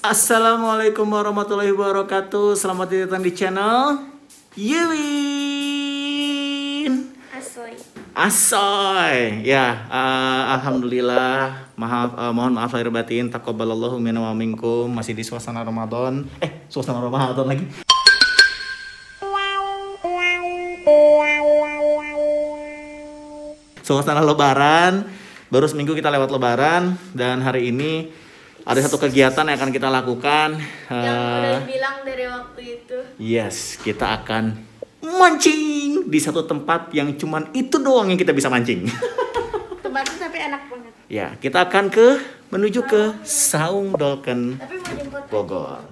Assalamualaikum warahmatullahi wabarakatuh. Selamat datang di channel Yewin Asoy. Ya, alhamdulillah. Mohon maaf lahir batin. Taqabbalallahu minna wa minkum. Masih di suasana Ramadan. Suasana Ramadan lagi. Suasana Lebaran. Baru seminggu kita lewat Lebaran dan hari ini ada satu kegiatan yang akan kita lakukan. Yang udah bilang dari waktu itu. Yes, kita akan mancing di satu tempat yang cuman itu doang yang kita bisa mancing. Tempatnya tapi enak banget. Ya, kita akan menuju ke Saung Dolken, Tapi mau jemput Bogor.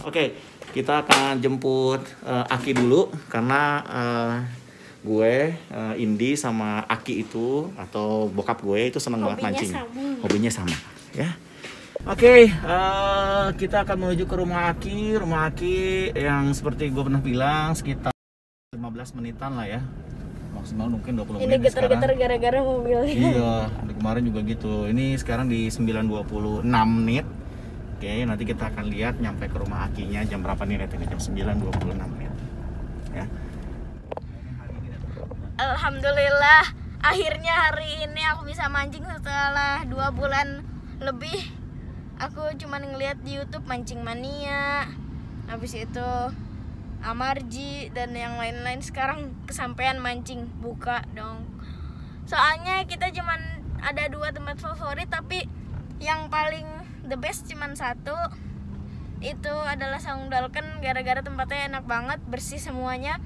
Oke, kita akan jemput Aki dulu karena gue, Indi sama Aki itu atau bokap gue itu seneng banget mancing. Hobinya sama, ya. Oke, kita akan menuju ke rumah Aki. Rumah Aki yang seperti gue pernah bilang sekitar 15 menitan lah ya. Maksimal mungkin 20 menit. Ini getar-getar gara-gara mobil. Iya, kemarin juga gitu. Ini sekarang di 9.26 menit. Oke, nanti kita akan lihat nyampe ke rumah Akinya jam berapa nih, nanti jam 9.26 menit. Ya. Alhamdulillah, akhirnya hari ini aku bisa mancing setelah 2 bulan lebih. Aku cuma ngeliat di YouTube Mancing Mania, habis itu Amarji dan yang lain-lain. Sekarang kesampaian mancing, buka dong. Soalnya kita cuman ada 2 tempat favorit, tapi yang paling the best cuman satu. Itu adalah Saung Dolken, gara-gara tempatnya enak banget, bersih semuanya.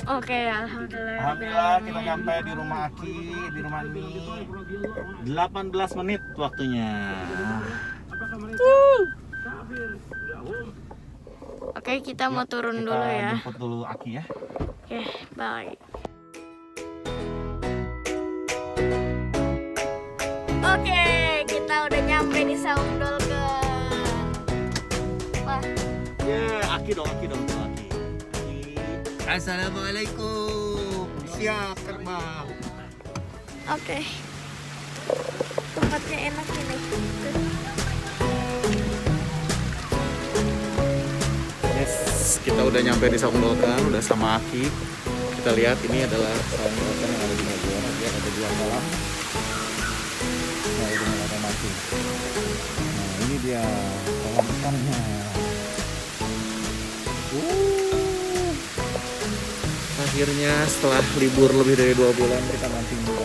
Oke, alhamdulillah. Alhamdulillah kita nyampe di rumah Aki, di rumah Mi. 18 menit waktunya. Oke, kita mau turun Kita dulu ya. jemput dulu Aki ya. Oke, bye. Oke, kita udah nyampe di Saung Dolken. Wah, Aki dong, Aki. Assalamualaikum. Siap terbang. oke. Tempatnya enak ini. Yes, kita udah nyampe di Saung Dolken, udah sama Aki. Kita lihat ini adalah Saung Dolken yang ada di Bogor. Dia ada 2 kolam. Nah, udah mulai mancing. Nah, ini dia kolam ikannya. Akhirnya setelah libur lebih dari 2 bulan kita mancing juga.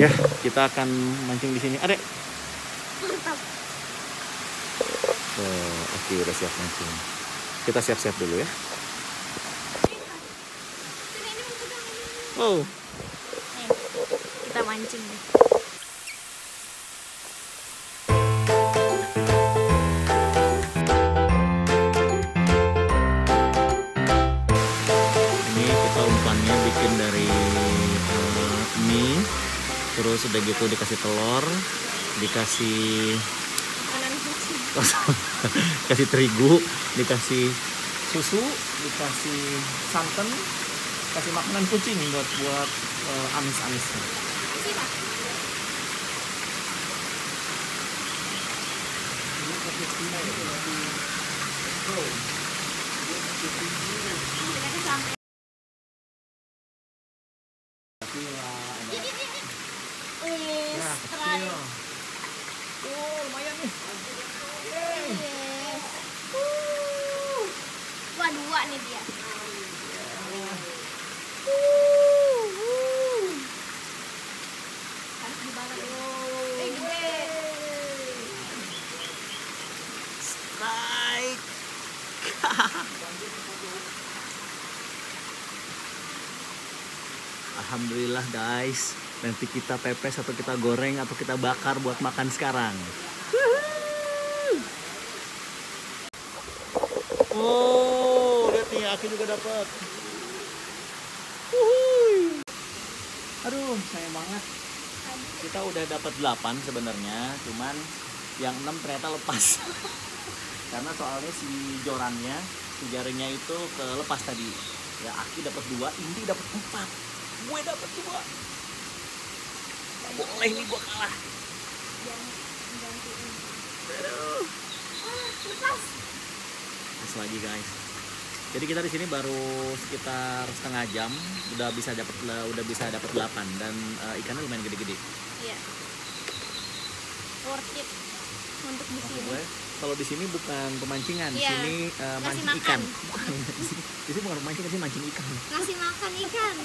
Ya, kita akan mancing di sini. Adek. Oke, udah siap mancing. Kita siap-siap dulu ya. Oh, Nih, kita mancing deh. ini kita umpannya bikin dari mie, terus udah gitu dikasih telur, dikasih Kanan kucing. kasih terigu, dikasih susu, dikasih santan, kasih makanan kucing buat amis-amis. Wih, strike. Oh, lumayan nih. Wah, 2 nih dia. Harus dibalas. Gede. Strike. Alhamdulillah guys. Nanti kita pepes atau kita goreng atau kita bakar buat makan sekarang. Oh, lihat nih, Aki juga dapat. Aduh, sayang banget. Kita udah dapat 8 sebenarnya, cuman yang 6 ternyata lepas. Karena soalnya si jorannya, si jaringnya itu kelepas tadi. Ya, Aki dapat 2, Indi dapat 4. Gue dapat 2. Gak boleh nih gue kalah. Aduh. Lepas. Lepas lagi guys. Jadi kita di sini baru sekitar setengah jam udah bisa dapat 8 dan ikannya lumayan gede-gede. Iya. Worth it untuk di sini. Kalau di sini bukan pemancingan, di iya. Sini mancing ikan. Bukan. Di sini bukan mancing, di sini mancing ikan. Ngasih makan ikan.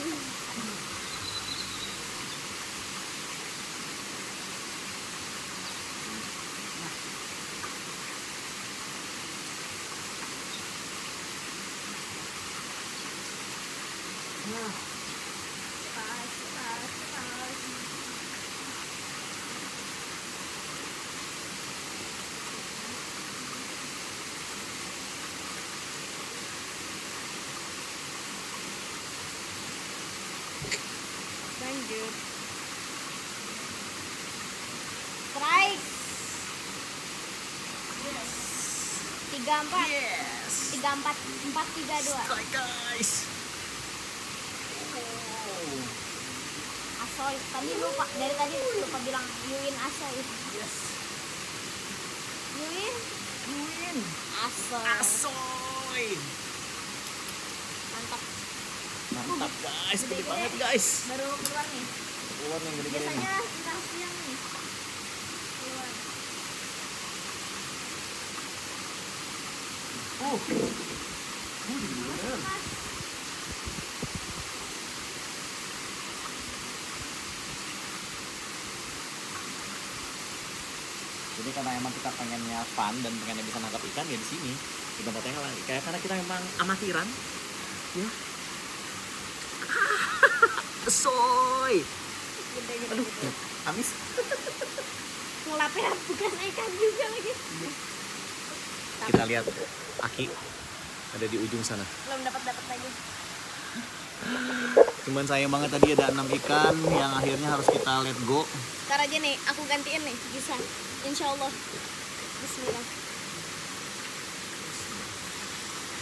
Lanjut. Strike. 34. Yes. 34 432. Strike guys. Asoy. Tadi lupa dari tadi lupa bilang Yuin Asoy. Yes. Yuin Asoy. Asoy. Mantap. Mantap guys, gede banget guys. Baru keluar nih. Keluar nih gede-gede. Biasanya ntar siang nih. Keluar. Bener. Jadi karena emang kita pengennya fun dan pengennya bisa nangkap ikan ya di sini di tempat yang lain. Kayak karena kita memang amatiran, ya. Soy. Gede-gede. Aduh, amis. Ngelapin bukan ikan juga lagi. Kita lihat Aki ada di ujung sana. Belum dapat lagi. Cuman sayang banget tadi ada 6 ikan yang akhirnya harus kita let go. Ntar aja nih, aku gantiin nih, bisa. Insya Allah. Bismillah.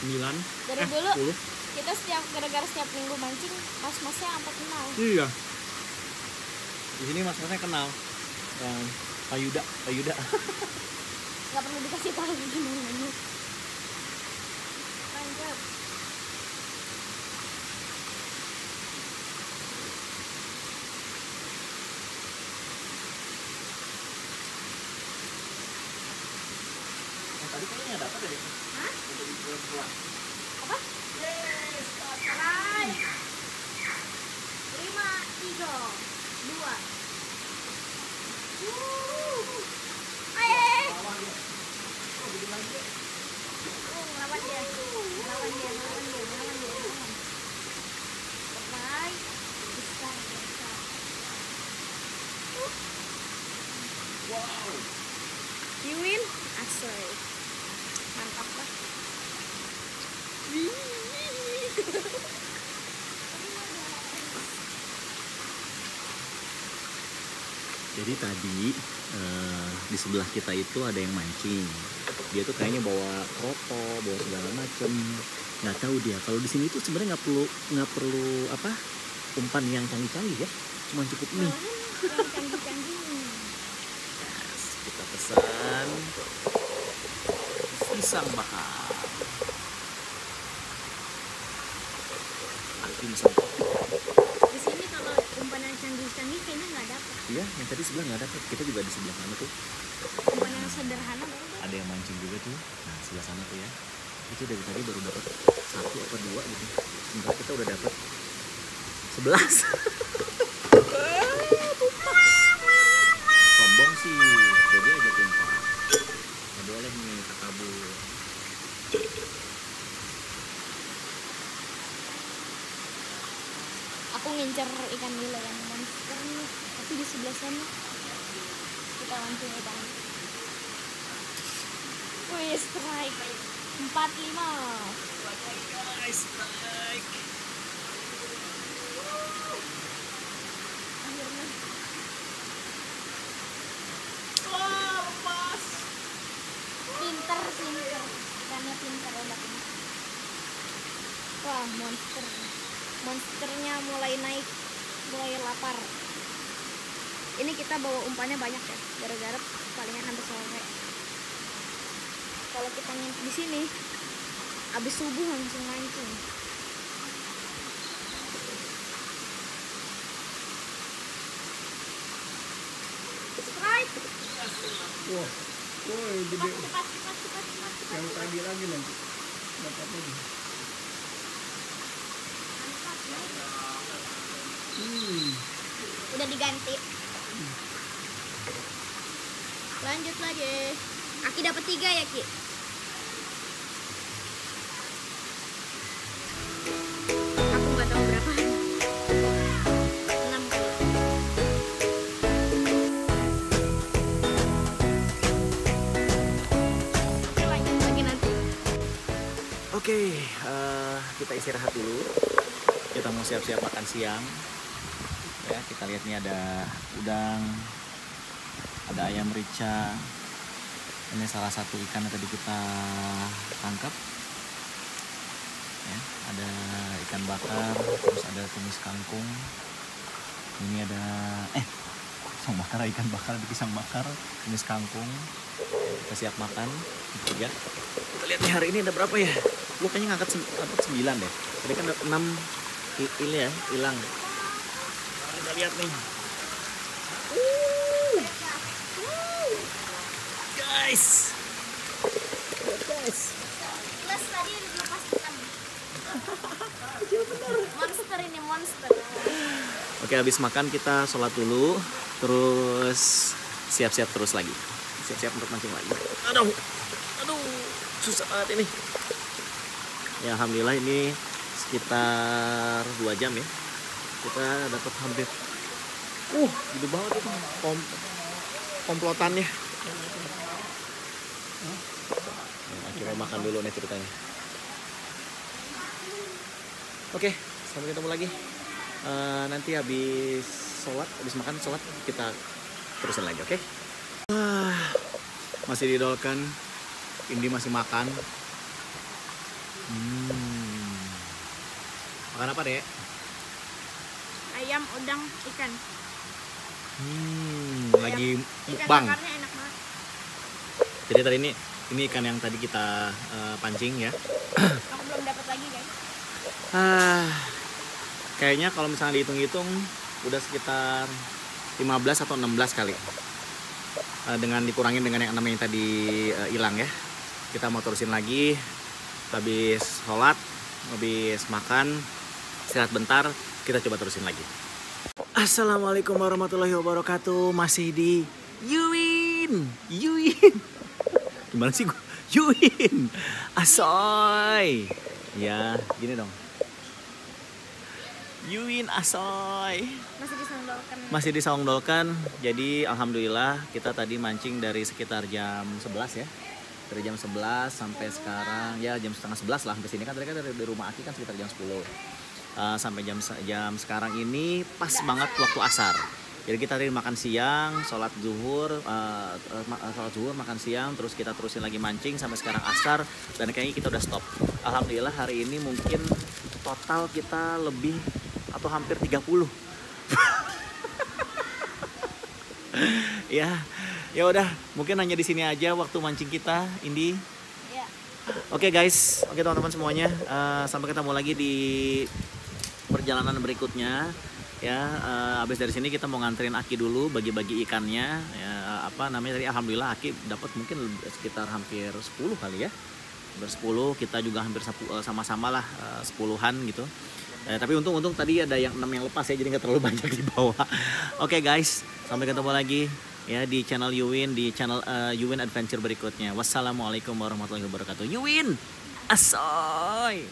9. Dari dulu 10. kita gara-gara setiap minggu mancing, mas-masnya sampai kenal. Iya. Di sini mas-masnya kenal. Yang Pak Yuda. Gak perlu dikasih tahu gimana. Lanjut. Tadi kayaknya dapat ya? Hah? Pulang. Apa? Yes, right. 5, 3, 2. Ayo. Ngelawan dia. Right. Besar. Wow. Yuin Asoy. Mantap lah. Jadi tadi di sebelah kita itu ada yang mancing. Dia tuh kayaknya bawa kropo, bawa segala macem. Nggak tahu dia. Kalau di sini tuh sebenarnya nggak perlu apa umpan yang canggih-canggih ya. Cuma cukup ini. Yang canggih-canggih. Yes, kita pesan pisang bakar. Aki pisang. Di sini kalau umpan yang canggih-canggih kayaknya nggak dapat. Iya, yang tadi sebelah nggak dapat. Kita juga di sebelah sana tuh. Umpan yang sederhana baru dapat. Ada yang mancing juga tuh. Nah, sebelah sana tuh ya. Itu dari tadi baru dapat 1 atau 2 gitu. Sebentar kita udah dapat 11. Sombong sih. Jadi aja tumpah. Nggak boleh nih kabur. Aku ngincer ikan ikan nila yang monster nih. Tapi di sebelah sana kita mancing ikan. Wih, strike 45. Guys, strike. Akhirnya. Oh, pas. Pinter. Ikannya pinter odak ini. Wah, monsternya mulai naik, mulai lapar. Ini kita bawa umpannya banyak ya, gara-gara palingan sampai sore. Kalau kita ngintip di sini, abis subuh langsung mancing. Strike. Wah, woi gede. Cepat. Yang tadi lagi nanti. Dapat lagi. Udah diganti. Lanjut lagi. Aki dapat 3 ya, Ki? Aku nggak tahu berapa. 6 kali. Lanjut lagi nanti. Oke, kita istirahat dulu. Kita mau siap-siap makan siang. Ya, kita lihat nih ada udang, ada ayam rica. Ini salah satu ikan yang tadi kita tangkap. Ya, ada ikan bakar, terus ada tumis kangkung. Ini ada pisang bakar, ikan bakar, ada pisang bakar, tumis kangkung. Kita siap makan. Ya. Kita lihat nih hari ini ada berapa ya? Gue kayaknya ngangkat 9 deh. Tadi kan ada 6 ini ya, hilang. Kita lihat nih. Guys. Plus tadi lepas 6. Monster ini, monster. Oke, habis makan kita sholat dulu, terus siap-siap terus lagi. Siap-siap untuk mancing lagi. Aduh, susah banget ini. Ya, alhamdulillah ini sekitar 2 jam ya. Kita dapat hampir gede banget itu komplotannya. Nah, akhirnya makan dulu nih ceritanya. Oke, sampai ketemu lagi. Nanti habis makan sholat kita terusin lagi, oke? Masih didolkan, Indi masih makan. Makan apa deh? Ayam, udang, ikan. Lagi Ikan mukbang. bakarnya enak banget. Jadi tadi ini ikan yang tadi kita pancing ya. Aku belum dapat lagi, guys. Kayaknya kalau misalnya dihitung-hitung udah sekitar 15 atau 16 kali. Dengan dikurangin dengan yang 6 yang tadi hilang ya. Kita mau terusin lagi. Habis sholat, habis makan, istirahat bentar, kita coba terusin lagi. Assalamualaikum warahmatullahi wabarakatuh. Masih di Yuwin. Gimana sih gue? Yuwin Asoy. Ya, gini dong. Yuwin Asoy. Masih di Saung Dolken. Jadi alhamdulillah kita tadi mancing dari sekitar jam 11 ya. Dari jam 11 sampai sekarang ya jam setengah 11 lah sampai sini kan tadi kan dari rumah Aki kan sekitar jam 10. Sampai jam sekarang ini pas banget waktu asar. Jadi kita tadi makan siang, sholat zuhur, makan siang, terus kita terusin lagi mancing sampai sekarang asar dan kayaknya kita udah stop. Alhamdulillah hari ini mungkin total kita lebih atau hampir 30. Ya udah, mungkin hanya di sini aja waktu mancing kita, Indi. Ya. Oke guys, oke teman-teman semuanya, sampai ketemu lagi di perjalanan berikutnya. Ya, habis dari sini kita mau nganterin Aki dulu bagi-bagi ikannya. Ya, tadi alhamdulillah Aki dapat mungkin sekitar hampir 10 kali ya. Hampir 10, kita juga hampir sama-sama lah 10-an gitu. Tapi untung tadi ada yang 6 yang lepas ya, jadi nggak terlalu banyak di bawah. Oke guys, sampai ketemu lagi ya di channel Yuwin, di channel Yuwin Adventure berikutnya. Wassalamualaikum warahmatullahi wabarakatuh. Yuwin Asoy.